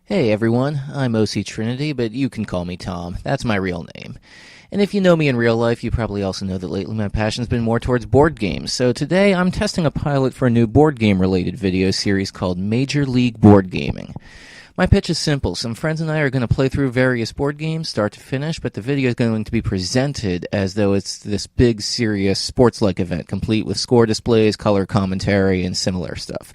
Hey everyone, I'm OC Trinity, but you can call me Tom. That's my real name. And if you know me in real life, you probably also know that lately my passion's been more towards board games. So today I'm testing a pilot for a new board game related video series called Major League Board Gaming. My pitch is simple. Some friends and I are going to play through various board games, start to finish, but the video is going to be presented as though it's this big, serious, sports-like event, complete with score displays, color commentary, and similar stuff.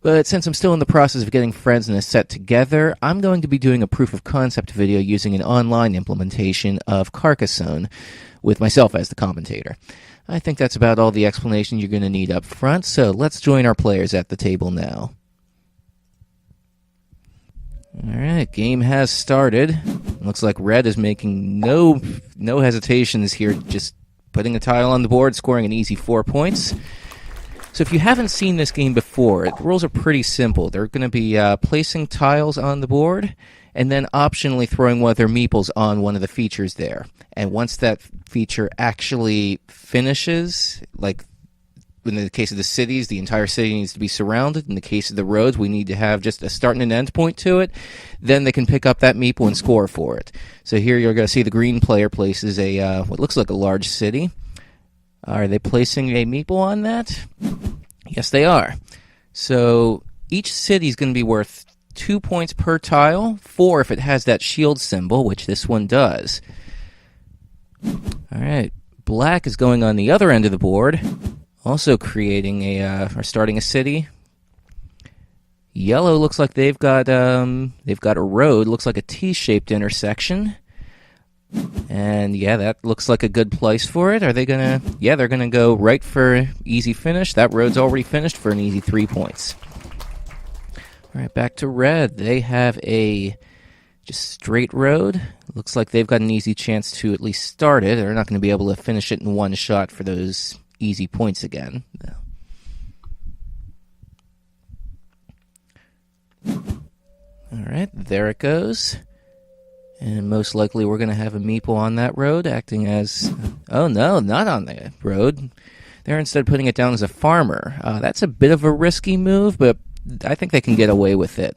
But since I'm still in the process of getting friends in a set together, I'm going to be doing a proof of concept video using an online implementation of Carcassonne with myself as the commentator. I think that's about all the explanation you're going to need up front, so let's join our players at the table now. Alright, game has started. Looks like Red is making no hesitations here, just putting a tile on the board, scoring an easy 4 points. So if you haven't seen this game before, the rules are pretty simple. They're going to be placing tiles on the board and then optionally throwing one of their meeples on one of the features there. And once that feature actually finishes, like in the case of the cities, the entire city needs to be surrounded. In the case of the roads, we need to have just a start and an end point to it. Then they can pick up that meeple and score for it. So here you're going to see the green player places a what looks like a large city. Are they placing a meeple on that? Yes, they are. So each city is going to be worth 2 points per tile, 4 if it has that shield symbol, which this one does. All right, black is going on the other end of the board, also creating or starting a city. Yellow looks like they've got a road, looks like a T-shaped intersection. And yeah, that looks like a good place for it. Are they gonna? Yeah, they're gonna go right for easy finish. That road's already finished for an easy 3 points. All right, back to red. They have a just straight road. Looks like they've got an easy chance to at least start it. They're not going to be able to finish it in one shot for those easy points again. All right, there it goes. And most likely we're going to have a meeple on that road acting as... Oh, no, not on the road. They're instead putting it down as a farmer. That's a bit of a risky move, but I think they can get away with it.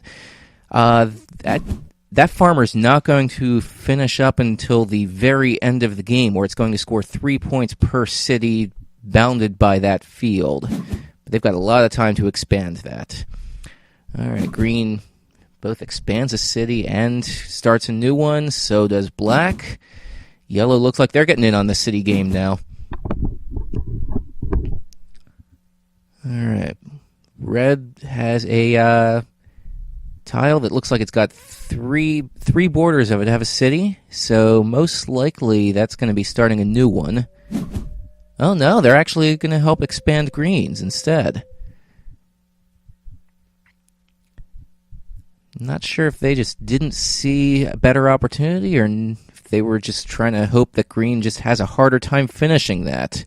That farmer's not going to finish up until the very end of the game, where it's going to score 3 points per city bounded by that field. But they've got a lot of time to expand that. All right, green... both expands a city and starts a new one. So does black. Yellow looks like they're getting in on the city game now. All right. Red has a tile that looks like it's got three borders of it have a city. So most likely that's going to be starting a new one. Oh no, they're actually going to help expand greens instead. Not sure if they just didn't see a better opportunity or if they were just trying to hope that green just has a harder time finishing that.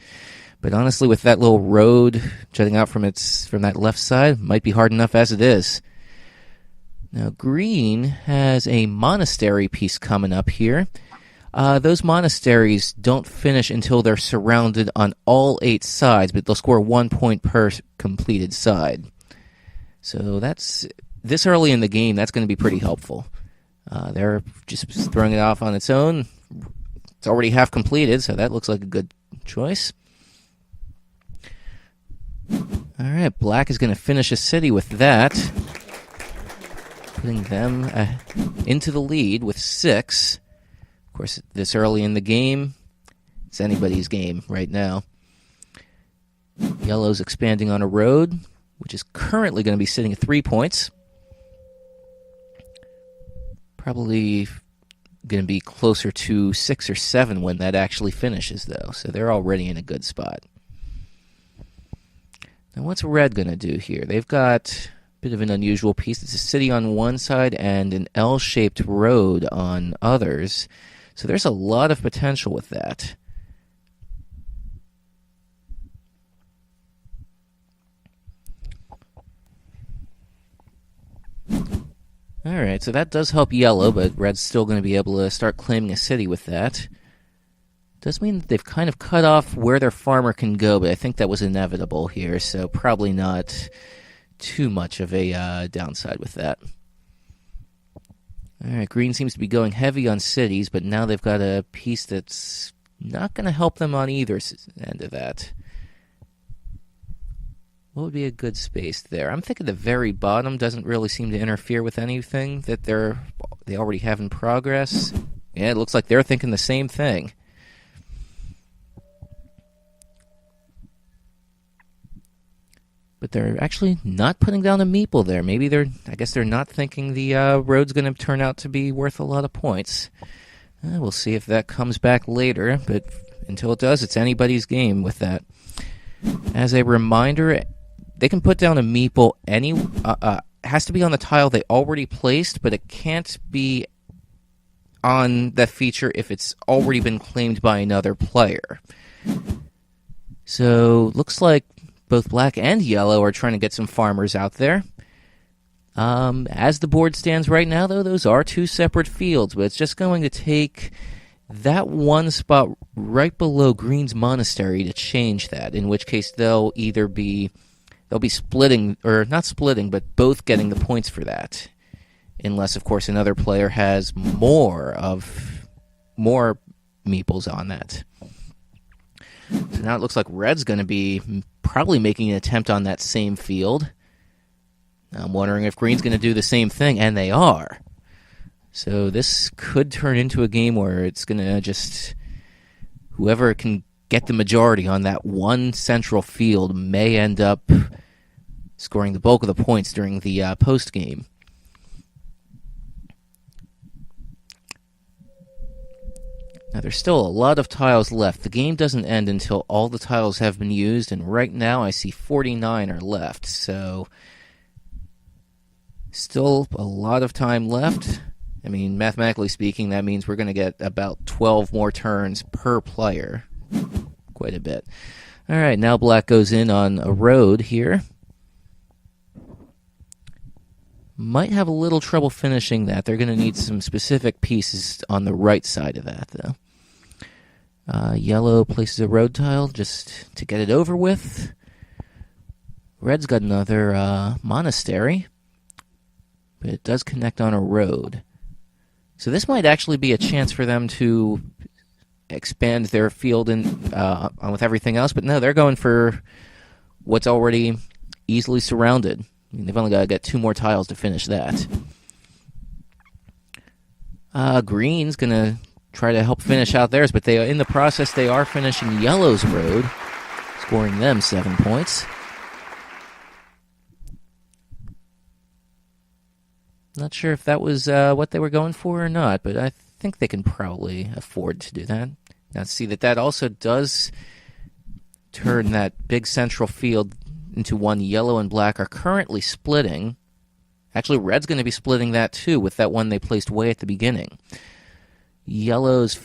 But honestly, with that little road jutting out from that left side, it might be hard enough as it is. Now, green has a monastery piece coming up here. Those monasteries don't finish until they're surrounded on all 8 sides, but they'll score 1 point per completed side. So that's... this early in the game, that's going to be pretty helpful. They're just throwing it off on its own. It's already half completed, so that looks like a good choice. All right, black is going to finish a city with that, putting them into the lead with 6. Of course, this early in the game, it's anybody's game right now. Yellow's expanding on a road, which is currently going to be sitting at 3 points. Probably going to be closer to 6 or 7 when that actually finishes, though. So they're already in a good spot. Now, what's red going to do here? They've got a bit of an unusual piece. It's a city on one side and an L-shaped road on others. So there's a lot of potential with that. Alright, so that does help yellow, but red's still going to be able to start claiming a city with that. Does mean that they've kind of cut off where their farmer can go, but I think that was inevitable here, so probably not too much of a downside with that. All right, green seems to be going heavy on cities, but now they've got a piece that's not going to help them on either end of that. What would be a good space there? I'm thinking the very bottom doesn't really seem to interfere with anything that they already have in progress. Yeah, it looks like they're thinking the same thing. But they're actually not putting down a meeple there. Maybe I guess they're not thinking the road's going to turn out to be worth a lot of points. We'll see if that comes back later, but until it does, it's anybody's game with that. As a reminder, they can put down a meeple has to be on the tile they already placed, but it can't be on that feature if it's already been claimed by another player. So, looks like both black and yellow are trying to get some farmers out there. As the board stands right now, though, those are two separate fields, but it's just going to take that one spot right below Green's Monastery to change that, in which case they'll be splitting, or not splitting, but both getting the points for that. Unless, of course, another player has more meeples on that. So now it looks like red's going to be probably making an attempt on that same field. I'm wondering if green's going to do the same thing, and they are. So this could turn into a game where it's going to just... whoever can get the majority on that one central field may end up scoring the bulk of the points during the post-game. Now, there's still a lot of tiles left. The game doesn't end until all the tiles have been used, and right now I see 49 are left, so still a lot of time left. I mean, mathematically speaking, that means we're going to get about 12 more turns per player. Quite a bit. All right, now black goes in on a road here. Might have a little trouble finishing that. They're going to need some specific pieces on the right side of that, though. Yellow places a road tile just to get it over with. Red's got another monastery, but it does connect on a road. So this might actually be a chance for them to expand their field with everything else, but no, they're going for what's already easily surrounded. I mean, they've only got to get 2 more tiles to finish that. Green's going to try to help finish out theirs, but in the process, they are finishing yellow's road, scoring them 7 points. Not sure if that was what they were going for or not, but I think they can probably afford to do that. Now, see that also does turn that big central field into one. Yellow and black are currently splitting. Actually, red's going to be splitting that too with that one they placed way at the beginning. Yellow's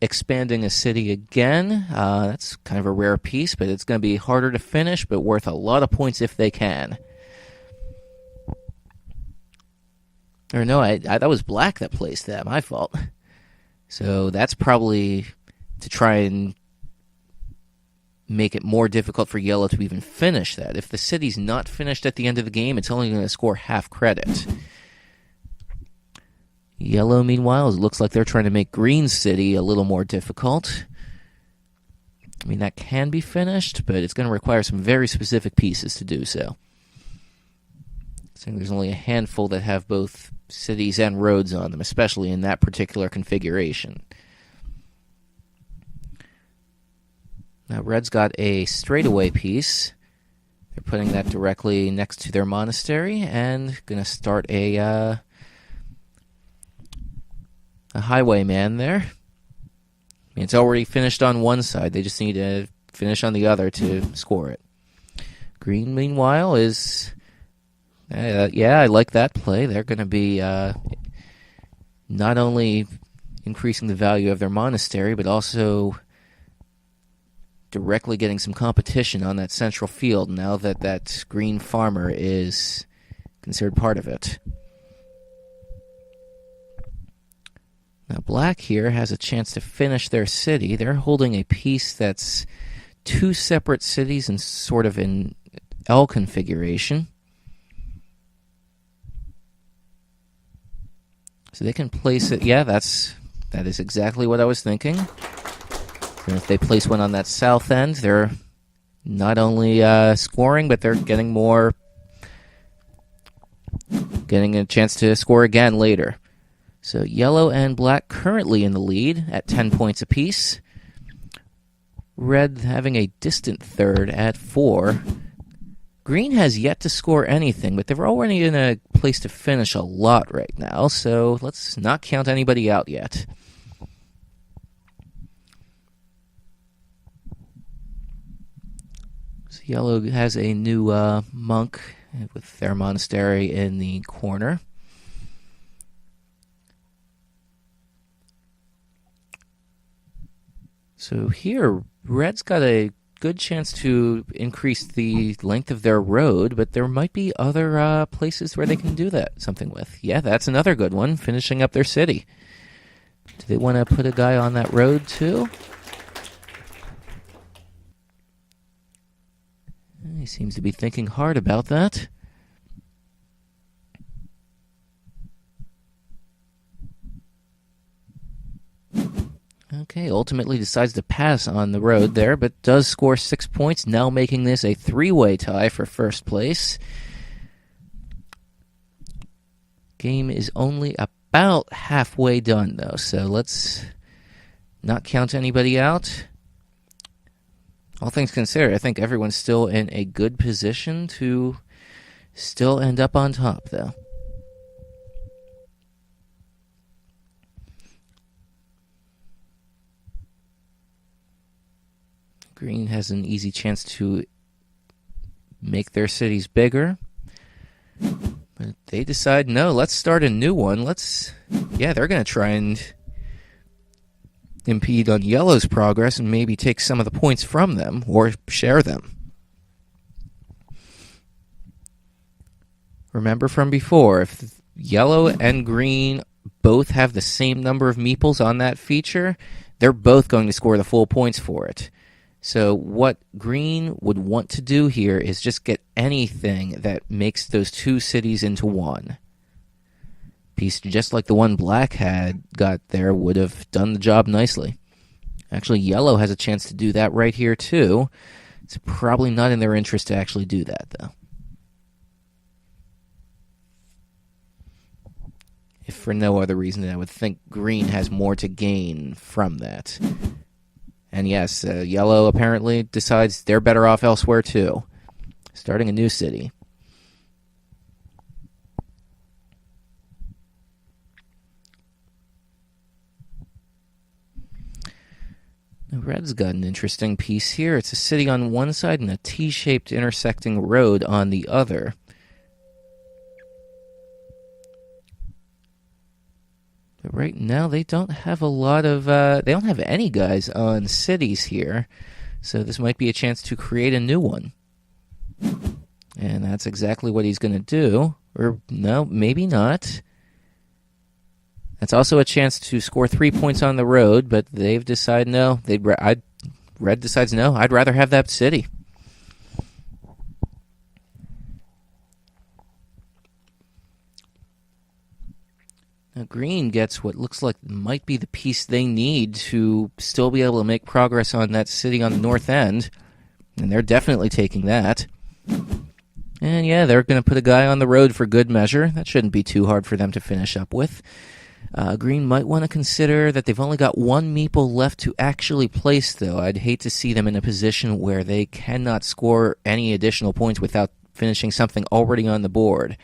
expanding a city again. That's kind of a rare piece, but it's going to be harder to finish, but worth a lot of points if they can. Or no, that was black that placed that. My fault. So that's probably to try and make it more difficult for yellow to even finish that. If the city's not finished at the end of the game, it's only going to score half credit. Yellow, meanwhile, it looks like they're trying to make green's city a little more difficult. I mean, that can be finished, but it's going to require some very specific pieces to do so. So there's only a handful that have both cities and roads on them, especially in that particular configuration. Now, red's got a straightaway piece. They're putting that directly next to their monastery and going to start a highwayman there. I mean, it's already finished on one side. They just need to finish on the other to score it. Green, meanwhile, is... yeah, I like that play. They're going to be not only increasing the value of their monastery, but also directly getting some competition on that central field now that that green farmer is considered part of it. Now, black here has a chance to finish their city. They're holding a piece that's 2 separate cities and sort of in L configuration. So they can place it. Yeah, that is exactly what I was thinking. And if they place one on that south end, they're not only scoring, but they're getting a chance to score again later. So yellow and black currently in the lead at 10 points apiece. Red having a distant third at 4. Green has yet to score anything, but they're already in a place to finish a lot right now, so let's not count anybody out yet. So yellow has a new monk with their monastery in the corner. So here, red's got a good chance to increase the length of their road, but there might be other places where they can do something with. Yeah, that's another good one, finishing up their city. Do they want to put a guy on that road too? He seems to be thinking hard about that. Okay, ultimately decides to pass on the road there, but does score 6 points, now making this a 3-way tie for first place. Game is only about halfway done, though, so let's not count anybody out. All things considered, I think everyone's still in a good position to still end up on top, though. Green has an easy chance to make their cities bigger. But they decide, no, let's start a new one. They're going to try and impede on yellow's progress and maybe take some of the points from them or share them. Remember from before, if yellow and green both have the same number of meeples on that feature, they're both going to score the full points for it. So what green would want to do here is just get anything that makes those two cities into one. Piece just like the one black had got there would have done the job nicely. Actually, yellow has a chance to do that right here too. It's probably not in their interest to actually do that, though. If for no other reason, I would think green has more to gain from that. And yes, yellow apparently decides they're better off elsewhere too, starting a new city. Now, red's got an interesting piece here. It's a city on one side and a T-shaped intersecting road on the other. But right now, they don't have they don't have any guys on cities here. So this might be a chance to create a new one. And that's exactly what he's going to do. Or, no, maybe not. That's also a chance to score 3 points on the road, but they've decided no. Red decides no, I'd rather have that city. Now, green gets what looks like might be the piece they need to still be able to make progress on that city on the north end. And they're definitely taking that. And yeah, they're going to put a guy on the road for good measure. That shouldn't be too hard for them to finish up with. Green might want to consider that they've only got one meeple left to actually place, though. I'd hate to see them in a position where they cannot score any additional points without finishing something already on the board.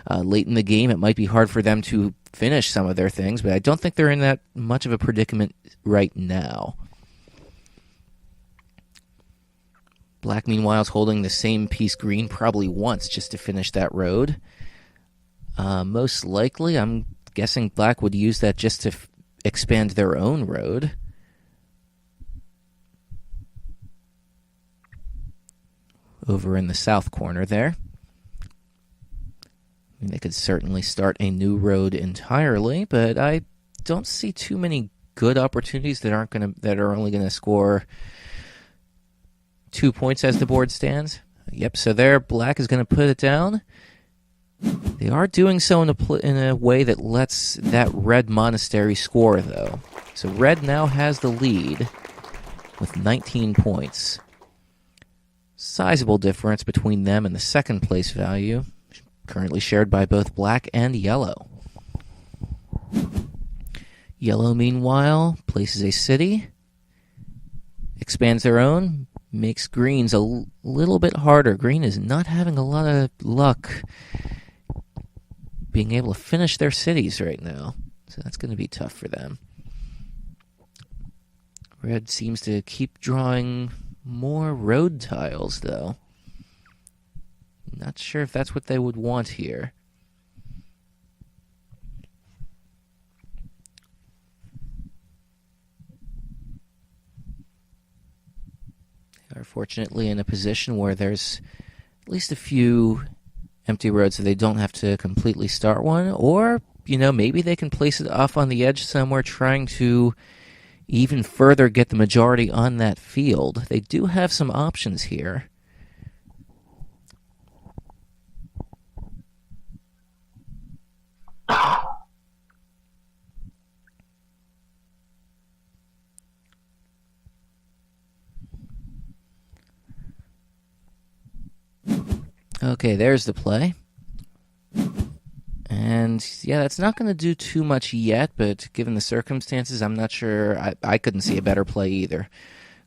Late in the game, it might be hard for them to finish some of their things, but I don't think they're in that much of a predicament right now. Black, meanwhile, is holding the same piece green probably once just to finish that road. Most likely, I'm guessing black would use that just to expand their own road. Over in the south corner there. I mean, they could certainly start a new road entirely, but I don't see too many good opportunities that are only going to score 2 points as the board stands. Yep, so there, black is going to put it down. They are doing so in a way that lets that red monastery score, though. So red now has the lead with 19 points. Sizable difference between them and the second place value, currently shared by both black and yellow. Yellow, meanwhile, places a city, expands their own, makes green's a little bit harder. Green is not having a lot of luck being able to finish their cities right now, so that's going to be tough for them. Red seems to keep drawing more road tiles, though. Not sure if that's what they would want here. They are fortunately in a position where there's at least a few empty roads so they don't have to completely start one, or, maybe they can place it off on the edge somewhere trying to even further get the majority on that field. They do have some options here. Okay, there's the play. And, yeah, that's not going to do too much yet, but given the circumstances, I'm not sure. I couldn't see a better play either.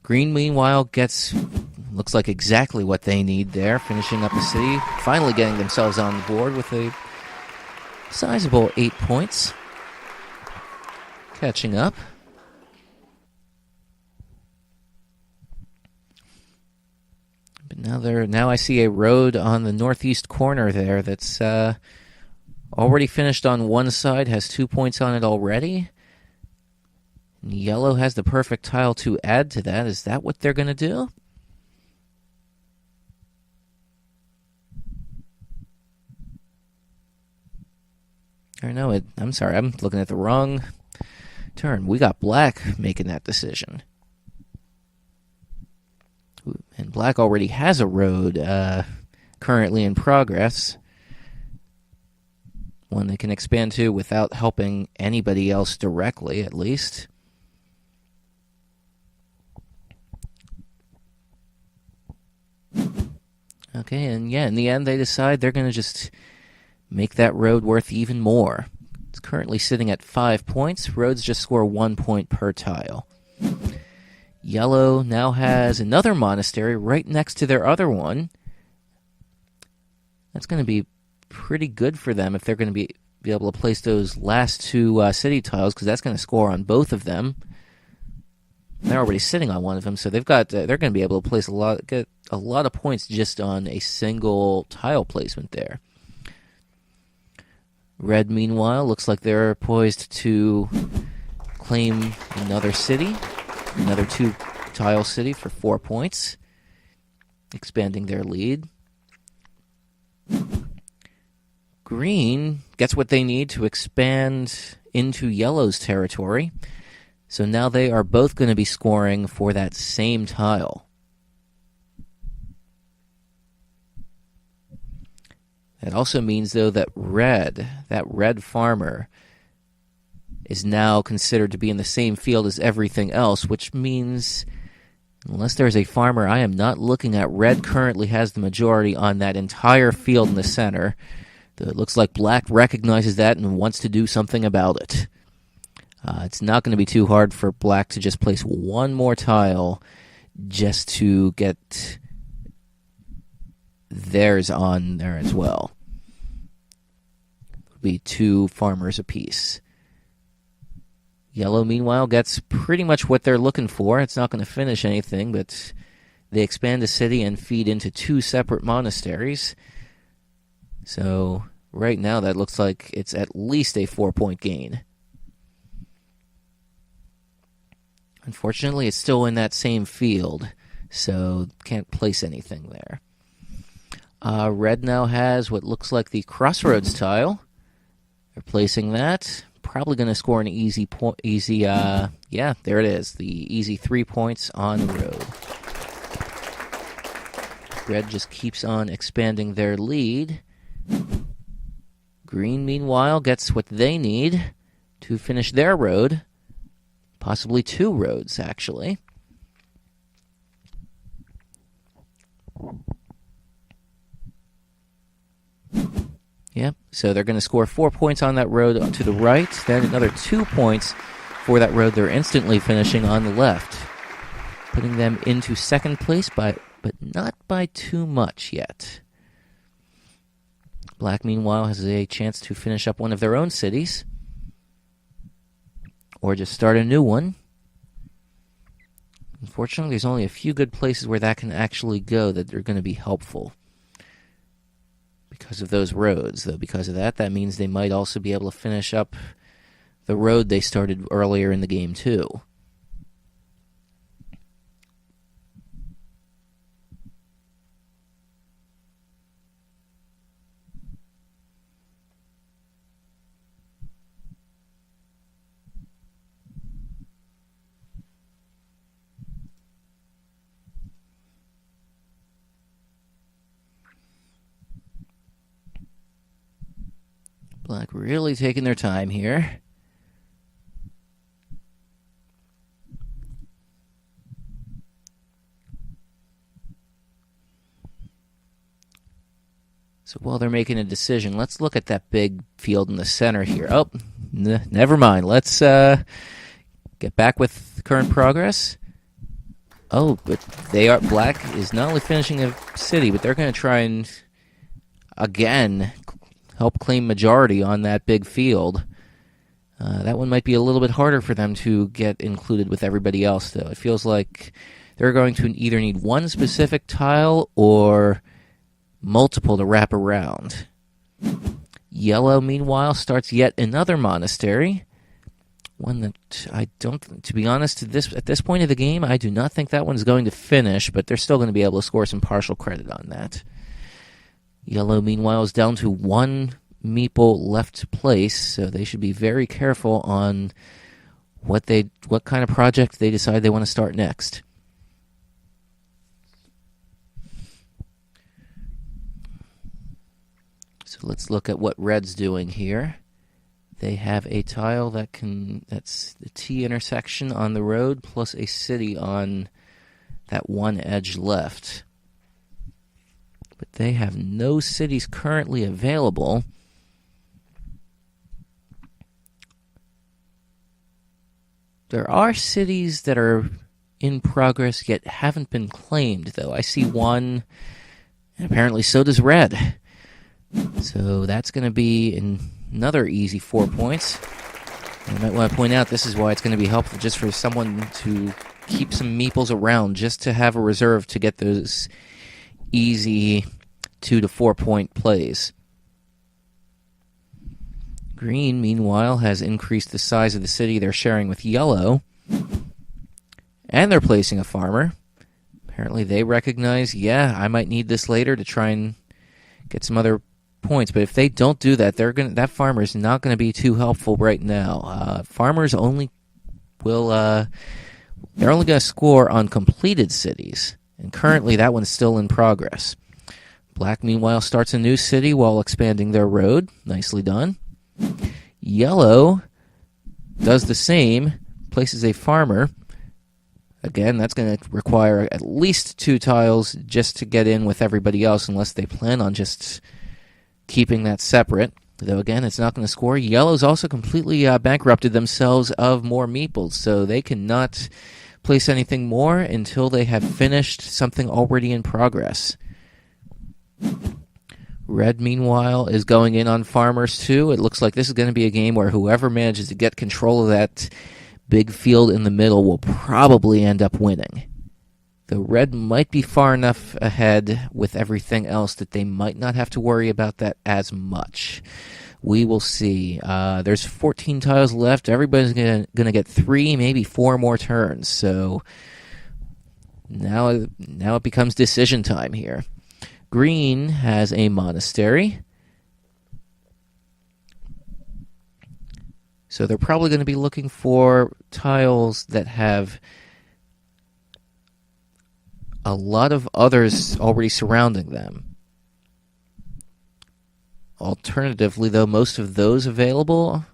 Green, meanwhile, looks like exactly what they need there, finishing up the city, finally getting themselves on the board with a sizable 8 points. Catching up. But now I see a road on the northeast corner there that's already finished on one side, has 2 points on it already. And yellow has the perfect tile to add to that. Is that what they're going to do? Or no, I'm sorry, I'm looking at the wrong turn. We got black making that decision. And black already has a road currently in progress. One they can expand to without helping anybody else directly, at least. Okay, and yeah, in the end they decide they're going to just make that road worth even more. It's currently sitting at 5 points. Roads just score 1 point per tile. Yellow now has another monastery right next to their other one. That's going to be pretty good for them if they're going to be able to place those last two city tiles, because that's going to score on both of them. They're already sitting on one of them, so they're going to be able to get a lot of points just on a single tile placement there. Red, meanwhile, looks like they're poised to claim another city, another 2-tile city for 4 points, expanding their lead. Green gets what they need to expand into yellow's territory, so now they are both going to be scoring for that same tile. That also means, though, that red farmer is now considered to be in the same field as everything else, which means unless there's a farmer I am not looking at, red currently has the majority on that entire field in the center. It looks like black recognizes that and wants to do something about it. It's not going to be too hard for black to just place one more tile just to get theirs on there as well. It'll be 2 farmers apiece. Yellow, meanwhile, gets pretty much what they're looking for. It's not going to finish anything, but they expand the city and feed into 2 separate monasteries. So right now that looks like it's at least a 4-point gain. Unfortunately, it's still in that same field, so can't place anything there. Red now has what looks like the crossroads tile. They're placing that. Probably going to score an yeah, there it is. The easy 3 points on the road. Red just keeps on expanding their lead. Green, meanwhile, gets what they need to finish their road. Possibly 2 roads, actually. Yep, so they're going to score 4 points on that road to the right, then another 2 points for that road they're instantly finishing on the left, putting them into second place, but not by too much yet. Black, meanwhile, has a chance to finish up one of their own cities, or just start a new one. Unfortunately, there's only a few good places where that can actually go that are going to be helpful because of those roads. Though because of that, that means they might also be able to finish up the road they started earlier in the game too. Black really taking their time here. So while they're making a decision, let's look at that big field in the center here. Oh, never mind. Let's get back with current progress. Oh, but Black is not only finishing a city, but they're going to try and, again, help claim majority on that big field. That one might be a little bit harder for them to get included with everybody else, though. It feels like they're going to either need one specific tile or multiple to wrap around. Yellow, meanwhile, starts yet another monastery. One that I don't, to be honest, at this point of the game, I do not think that one's going to finish, but they're still going to be able to score some partial credit on that. Yellow, meanwhile, is down to 1 meeple left to place, so they should be very careful on what kind of project they decide they want to start next. So let's look at what Red's doing here. They have a tile that's the T intersection on the road plus a city on that one edge left. But they have no cities currently available. There are cities that are in progress yet haven't been claimed, though. I see one, and apparently so does Red. So that's going to be another easy 4 points. And I might want to point out this is why it's going to be helpful just for someone to keep some meeples around, just to have a reserve to get those easy 2 to 4 point plays. Green, meanwhile, has increased the size of the city they're sharing with Yellow, and they're placing a farmer. Apparently they recognize, I might need this later to try and get some other points, but if they don't do that, that farmer is not going to be too helpful right now. Farmers only will they're only going to score on completed cities, and currently that one's still in progress. Black, meanwhile, starts a new city while expanding their road. Nicely done. Yellow does the same, places a farmer. Again, that's going to require at least 2 tiles just to get in with everybody else, unless they plan on just keeping that separate. Though, again, it's not going to score. Yellow's also completely bankrupted themselves of more meeples, so they cannot place anything more until they have finished something already in progress. Red, meanwhile, is going in on farmers, too. It looks like this is going to be a game where whoever manages to get control of that big field in the middle will probably end up winning. Though Red might be far enough ahead with everything else that they might not have to worry about that as much. We will see. There's 14 tiles left. Everybody's going to get 3, maybe 4 more turns. So now it becomes decision time here. Green has a monastery. So they're probably going to be looking for tiles that have a lot of others already surrounding them. Alternatively, though, most of those available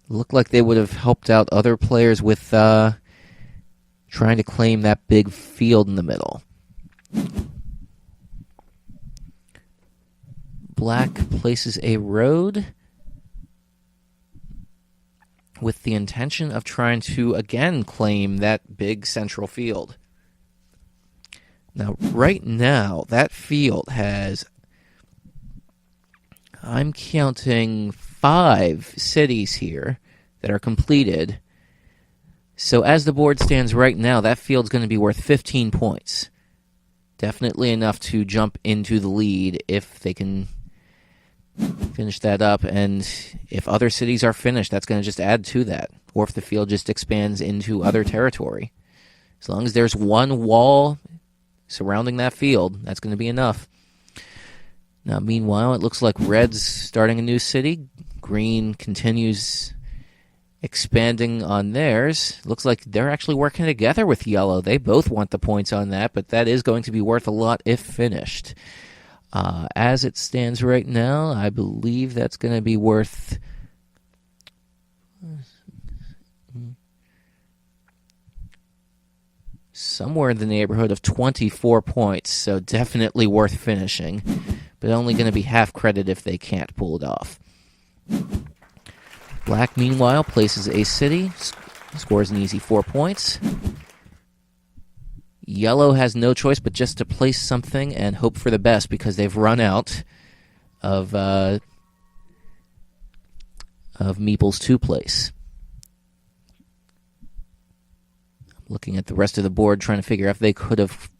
look like they would have helped out other players with trying to claim that big field in the middle. Black places a road with the intention of trying to, again, claim that big central field. Now, right now, that field has, I'm counting 5 cities here that are completed. So as the board stands right now, that field's going to be worth 15 points. Definitely enough to jump into the lead if they can finish that up, and if other cities are finished, that's going to just add to that, or if the field just expands into other territory. As long as there's one wall surrounding that field, that's going to be enough. Now, meanwhile, it looks like Red's starting a new city. Green continues expanding on theirs. Looks like they're actually working together with Yellow. They both want the points on that, but that is going to be worth a lot if finished. As it stands right now, I believe that's going to be worth somewhere in the neighborhood of 24 points, so definitely worth finishing, but only going to be half credit if they can't pull it off. Black, meanwhile, places a city, scores an easy 4 points. Yellow has no choice but just to place something and hope for the best because they've run out of meeples to place. Looking at the rest of the board, trying to figure out if they could have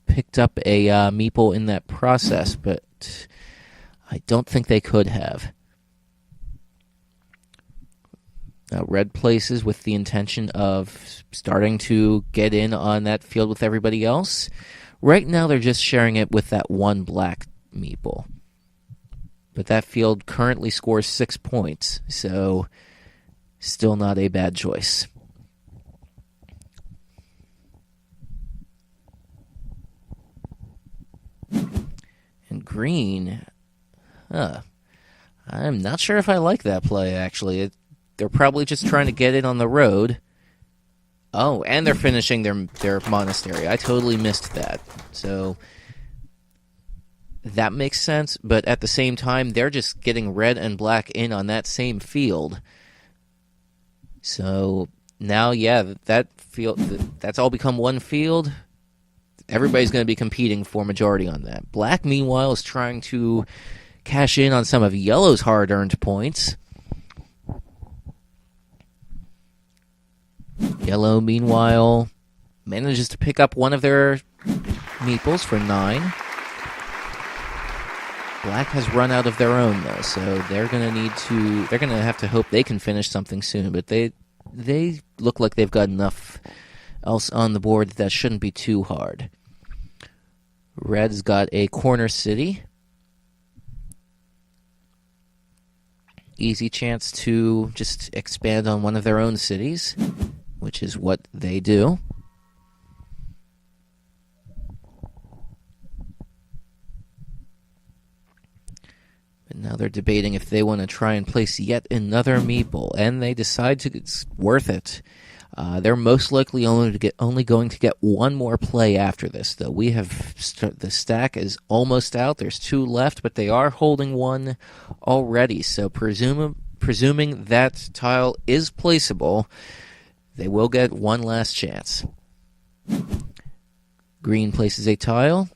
picked up a meeple in that process, but I don't think they could have. Red places with the intention of starting to get in on that field with everybody else. Right now, they're just sharing it with that one black meeple. But that field currently scores 6 points, so still not a bad choice. And green, I'm not sure if I like that play, actually. They're probably just trying to get it on the road. Oh, and they're finishing their monastery. I totally missed that. So that makes sense, but at the same time, they're just getting red and black in on that same field. So now, yeah, that field, that's all become one field. Everybody's going to be competing for majority on that. Black, meanwhile, is trying to cash in on some of Yellow's hard-earned points. Yellow, meanwhile, manages to pick up one of their meeples for 9. Black has run out of their own, though, so they're going to have to hope they can finish something soon, but they look like they've got enough else on the board that shouldn't be too hard. Red's got a corner city. Easy chance to just expand on one of their own cities, which is what they do. But now they're debating if they want to try and place yet another meeple, and they decide it's worth it. They're most likely only going to get one more play after this, though. The stack is almost out. There's 2 left, but they are holding one already. So presuming that tile is placeable, they will get one last chance. Green places a tile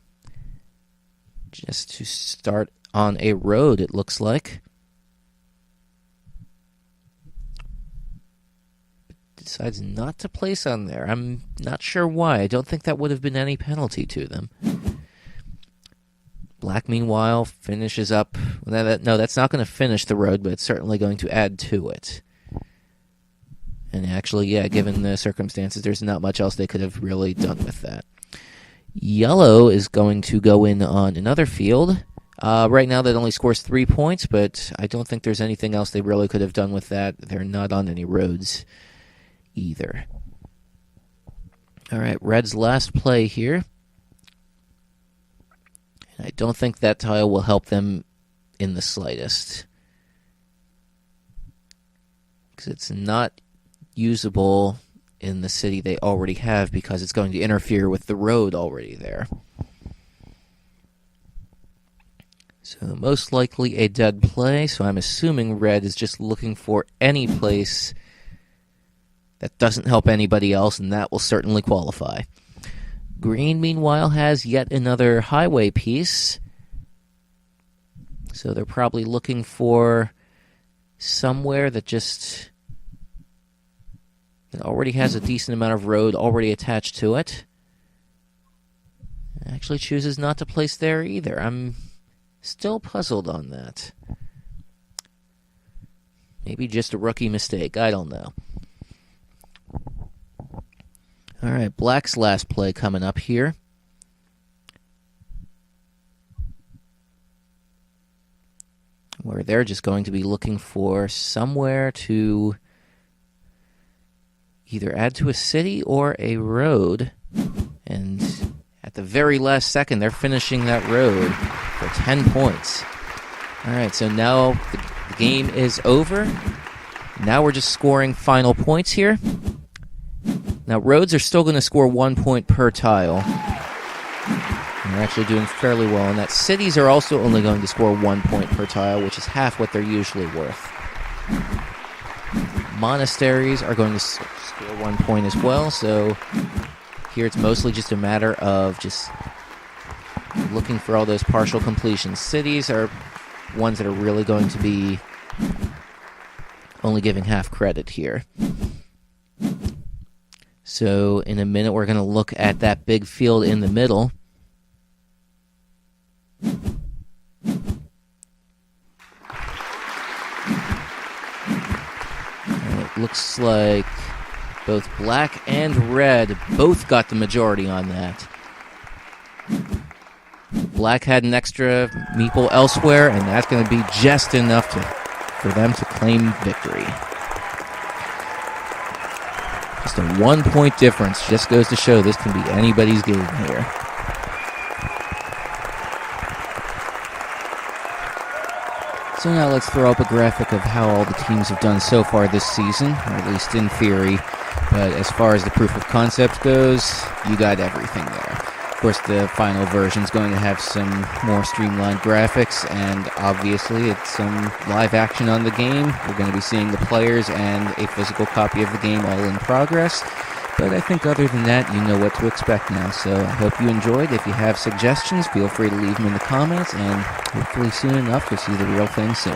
just to start on a road, it looks like. Decides not to place on there. I'm not sure why. I don't think that would have been any penalty to them. Black, meanwhile, finishes up. No, that's not going to finish the road, but it's certainly going to add to it. And actually, yeah, given the circumstances, there's not much else they could have really done with that. Yellow is going to go in on another field. Right now, that only scores 3 points, but I don't think there's anything else they really could have done with that. They're not on any roads either. All right, Red's last play here. And I don't think that tile will help them in the slightest. Because it's not usable in the city they already have because it's going to interfere with the road already there. So most likely a dead play, so I'm assuming red is just looking for any place that doesn't help anybody else, and that will certainly qualify. Green, meanwhile, has yet another highway piece, so they're probably looking for somewhere that already has a decent amount of road already attached to it. Actually chooses not to place there either. I'm still puzzled on that. Maybe just a rookie mistake. I don't know. All right, Black's last play coming up here. Where they're just going to be looking for somewhere to either add to a city or a road. And at the very last second, they're finishing that road for 10 points. All right, so now the game is over. Now we're just scoring final points here. Now, roads are still going to score 1 point per tile. And they're actually doing fairly well. And that cities are also only going to score 1 point per tile, which is half what they're usually worth. Monasteries are going to score 1 point as well. So here it's mostly just a matter of just looking for all those partial completions. Cities are ones that are really going to be only giving half credit here. So in a minute, we're going to look at that big field in the middle. And it looks like both black and red both got the majority on that. Black had an extra meeple elsewhere, and that's going to be just enough for them to claim victory. Just a 1 point difference just goes to show this can be anybody's game here. So now let's throw up a graphic of how all the teams have done so far this season, or at least in theory. But as far as the proof of concept goes, you got everything there. Of course, the final version is going to have some more streamlined graphics, and obviously it's some live action on the game. We're going to be seeing the players and a physical copy of the game all in progress. But I think other than that, you know what to expect now. So I hope you enjoyed. If you have suggestions, feel free to leave them in the comments, and hopefully soon enough, you'll see the real thing soon.